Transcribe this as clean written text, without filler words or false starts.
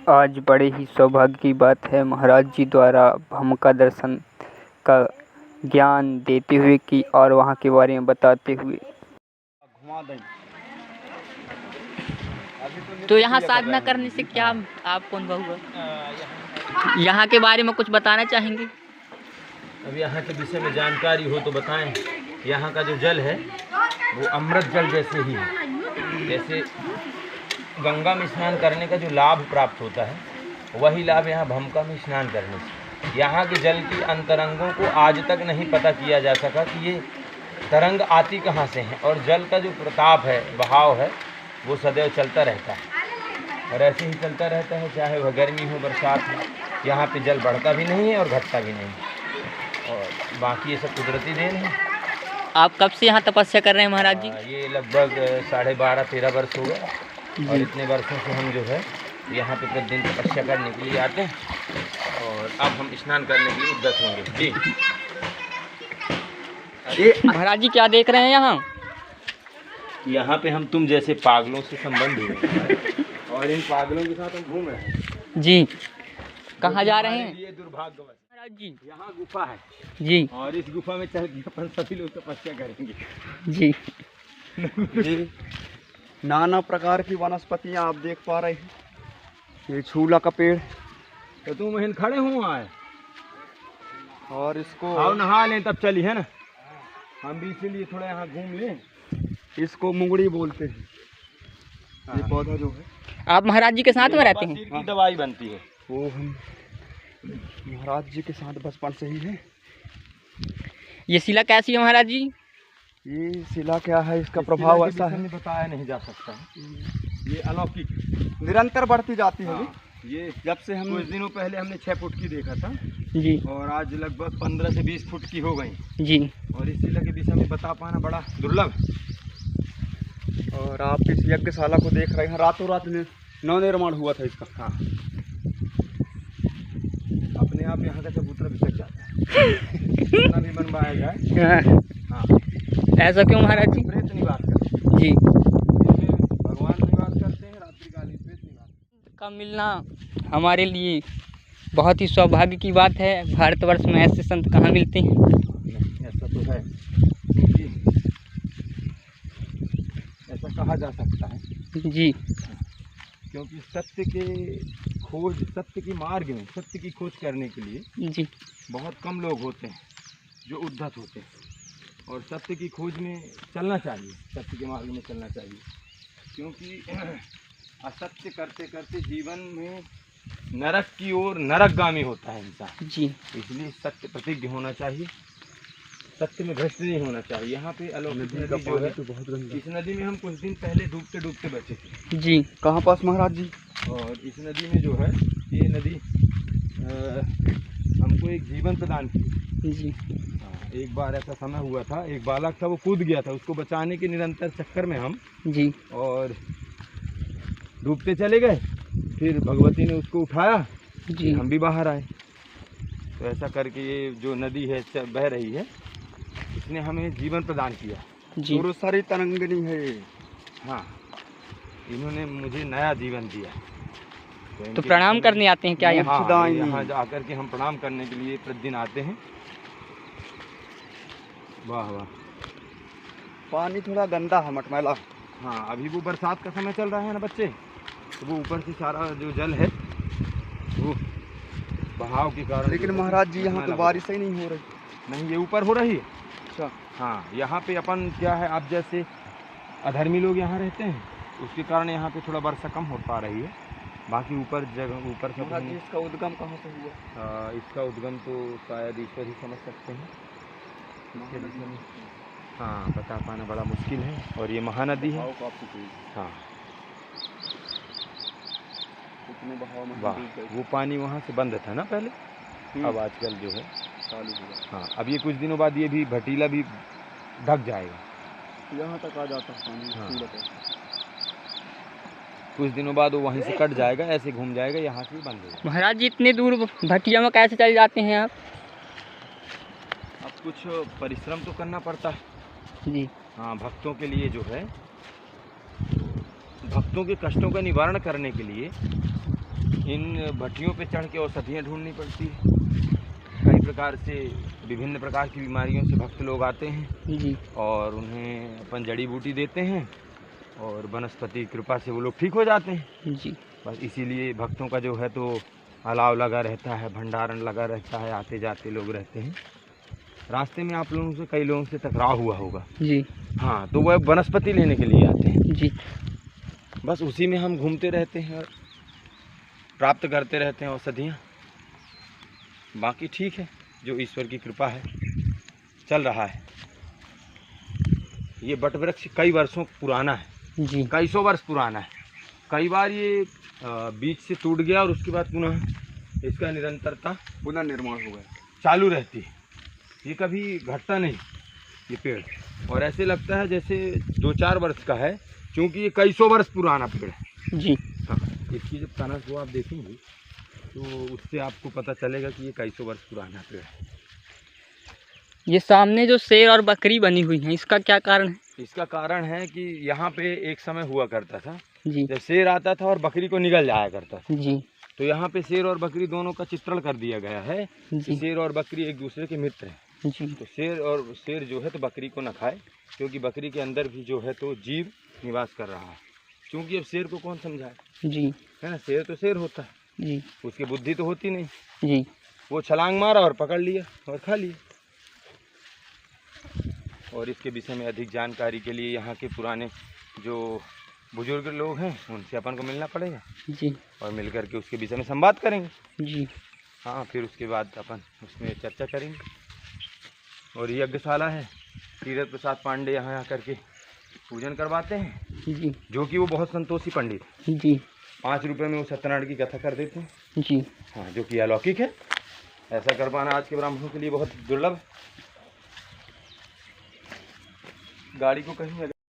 आज बड़े ही सौभाग्य की बात है महाराज जी द्वारा भूमिका दर्शन का ज्ञान देते हुए कि और वहाँ के बारे में बताते हुए। तो यहाँ साधना करने से क्या आपको अनुभव हुआ? यहाँ के बारे में कुछ बताना चाहेंगे? अब यहाँ के विषय में जानकारी हो तो बताएं। यहाँ का जो जल है वो अमृत जल जैसे ही है। जैसे गंगा में स्नान करने का जो लाभ प्राप्त होता है वही लाभ यहाँ भूमिका में स्नान करने से। यहाँ के जल की अंतरंगों को आज तक नहीं पता किया जा सका कि ये तरंग आती कहाँ से हैं, और जल का जो प्रताप है, बहाव है, वो सदैव चलता रहता है और ऐसे ही चलता रहता है, चाहे वह गर्मी हो बरसात हो। यहाँ पे जल बढ़ता भी नहीं है और घटता भी नहीं, और बाकी ये सब कुदरती देन है। आप कब से यहाँ तपस्या कर रहे हैं महाराज जी? ये लगभग 12.5-13 वर्ष हो गए, और इतने वर्षों से हम जो है यहाँ पे प्रतिदिन तपस्या करने के लिए आते हैं, और अब हम स्नान करने के लिए उद्यत होंगे जी। महाराज जी क्या देख रहे हैं यहाँ? यहाँ पे हम तुम जैसे पागलों से संबंध हुए और इन पागलों के साथ हम घूम रहे हैं जी। कहाँ जा रहे हैं? ये दुर्भाग्यवश महाराज जी यहाँ गुफा है जी, और इस गुफा में चल के अपन सभी लोग तपस्या करेंगे जी जी। नाना प्रकार की वनस्पतियाँ आप देख पा रहे हैं। ये छूला का पेड़, तो तुम वहीं खड़े हो आए और इसको आओ नहा लें तब चली है ना। हम भी इसीलिए थोड़ा यहाँ घूम लें। इसको मुंगड़ी बोलते हैं। ये पौधा जो है आप महाराज जी के साथ में रहते हैं? सिर की दवाई बनती है। वो हम महाराज जी के साथ बचपन से ही है। ये शिला कैसी है महाराज जी? ये शिला क्या है, इसका प्रभाव ऐसा है, बताया नहीं जा सकता है। ये अलौकिक निरंतर बढ़ती जाती है। हाँ, ये जब से हम कुछ दिनों पहले हमने 6 फुट की देखा था, जी, और आज लगभग 15 से 20 फुट की हो गई, जी। और इस शिला के विषय में बता पाना बड़ा दुर्लभ है। और आप इस यज्ञशाला को देख रहे हैं, रातों रात नवनिर्माण हुआ था इसका। हाँ, अपने आप यहाँ का चबूतरा बिसक जाता है कितना भी बनवाया जाए। हाँ, ऐसा क्यों महाराज जी? प्रेत निवास करते जी, हैं, भगवान निवास करते हैं, रात्रिकालीन प्रेत निवास का मिलना हमारे लिए बहुत ही सौभाग्य की बात है। भारतवर्ष में ऐसे संत कहाँ मिलते हैं? नहीं, ऐसा तो है, क्योंकि ऐसा कहा जा सकता है जी, क्योंकि सत्य के खोज, सत्य की मार्ग में सत्य की खोज करने के लिए जी, बहुत कम लोग होते हैं जो उद्धत होते हैं, और सत्य की खोज में चलना चाहिए, सत्य के मार्ग में चलना चाहिए, क्योंकि असत्य करते करते जीवन में नरक की ओर नरकगामी होता है इंसान। जी, इसलिए सत्य प्रतिज्ञ होना चाहिए, सत्य में भ्रष्ट नहीं होना चाहिए। यहाँ पे अलौकिक नदी जो है, तो बहुत गंदा। इस नदी में हम कुछ दिन पहले डूबते डूबते बचे थे, जी। कहाँ पास महाराज जी? और इस नदी में जो है, ये नदी हमको एक जीवन प्रदान की। जी, हाँ, एक बार ऐसा समय हुआ था, एक बालक था, वो कूद गया था, उसको बचाने के निरंतर चक्कर में हम जी, और डूबते चले गए। फिर भगवती ने उसको उठाया, जी, हम भी बाहर आए। तो ऐसा करके ये जो नदी है बह रही है, इसने हमें जीवन प्रदान किया। जी। सारी तरंगिनी है ये। हाँ, इन्होंने मुझे नया जीवन दिया। तो इनके प्रणाम विषय में- करने आते हैं क्या यहाँ? हाँ, मोक्षदायिनी। यहाँ आकर के हम प्रणाम करने के लिए प्रतिदिन आते हैं। वाह वाह। पानी थोड़ा गंदा है, मटमैला। हाँ, अभी वो बरसात का समय चल रहा है ना बच्चे, तो वो ऊपर से सारा जो जल है वो बहाव के कारण। लेकिन महाराज जी यहाँ तो बारिश ही नहीं हो रही। नहीं, ये ऊपर हो रही है। अच्छा, हाँ, यहाँ पे अपन क्या है, आप जैसे अधर्मी लोग यहाँ रहते हैं, उसके कारण यहाँ पे थोड़ा वर्षा कम हो पा रही है। बाकी ऊपर जगह ऊपर सब महाराज जी इसका उद्गम कहाँ से हुआ? इसका उद्गम तो शायद ईश्वर ही समझ सकते हैं। इसके विषय में हाँ बता पाना बड़ा मुश्किल है, और ये महानदी है। हाँ, इतने बहाव में वाह, वो पानी वहाँ से बंद था ना पहले, अब आजकल जो है चालू हुआ। हाँ, अब ये कुछ दिनों बाद ये भी भटीला भी ढक जाएगा। यहाँ तक आ जाता है पानी। हाँ। सूरत है। कुछ दिनों बाद वो वहीं से कट जाएगा, ऐसे घूम जाएगा, यहाँ से बंद हो जाएगा। महाराज जी इतने दूर भटिया में कैसे चले जाते हैं आप? अब कुछ परिश्रम तो करना पड़ता है। जी, हाँ, भक्तों के लिए जो है, भक्तों के कष्टों का निवारण करने के लिए इन भट्टियों पे चढ़ के औषधियाँ ढूंढनी पड़ती है। कई प्रकार से विभिन्न प्रकार की बीमारियों से भक्त लोग आते हैं जी और उन्हें अपन जड़ी बूटी देते हैं और वनस्पति कृपा से वो लोग ठीक हो जाते हैं। जी बस इसीलिए भक्तों का जो है तो अलाव लगा रहता है, भंडारण लगा रहता है, आते जाते लोग रहते हैं। रास्ते में आप लोगों से कई लोगों से टकराव हुआ होगा। जी हाँ, तो वह वनस्पति लेने के लिए आते हैं। जी बस उसी में हम घूमते रहते हैं और प्राप्त करते रहते हैं औषधियाँ। बाकी ठीक है, जो ईश्वर की कृपा है चल रहा है। ये बट वृक्ष कई वर्षों पुराना है, जी कई सौ वर्ष पुराना है। कई बार ये बीच से टूट गया और उसके बाद पुनः इसका निरंतरता पुनर्निर्माण हो गया, चालू रहती है। ये कभी घटता नहीं ये पेड़, और ऐसे लगता है जैसे 2-4 वर्ष का है, क्योंकि ये कई सौ वर्ष पुराना पेड़ है। जी हाँ, इसकी जब तनक को आप देखेंगे तो उससे आपको पता चलेगा कि ये कई सौ वर्ष पुराना पेड़ है। ये सामने जो शेर और बकरी बनी हुई है, इसका क्या कारण है? इसका कारण है कि यहाँ पे एक समय हुआ करता था, जी जब शेर आता था और बकरी को निगल जाया करता था, जी तो यहाँ पे शेर और बकरी दोनों का चित्रण कर दिया गया है कि जी शेर और बकरी एक दूसरे के मित्र हैं। जी तो शेर जो है तो बकरी को न खाए, क्योंकि बकरी के अंदर भी जो है तो जीव निवास कर रहा है। क्योंकि अब शेर को कौन समझाए, जी है ना, शेर तो शेर होता है, जी उसकी बुद्धि तो होती नहीं। जी वो छलांग मारा और पकड़ लिया और खा लिया। और इसके विषय में अधिक जानकारी के लिए यहाँ के पुराने जो बुजुर्ग लोग हैं उनसे अपन को मिलना पड़ेगा जी और मिलकर के उसके विषय में संवाद करेंगे। जी हाँ, फिर उसके बाद अपन उसमें चर्चा करेंगे। और ये यज्ञशाला है, तीरथ प्रसाद पांडे यहाँ आकर के पूजन करवाते हैं, जी जो कि वो बहुत संतोषी पंडित हैं। जी 5 रुपये में वो सत्यनारायण की कथा कर देते हैं। जी हाँ, जो कि अलौकिक है। ऐसा कर पाना आज के ब्राह्मणों के लिए बहुत दुर्लभ है। गाड़ी को कहीं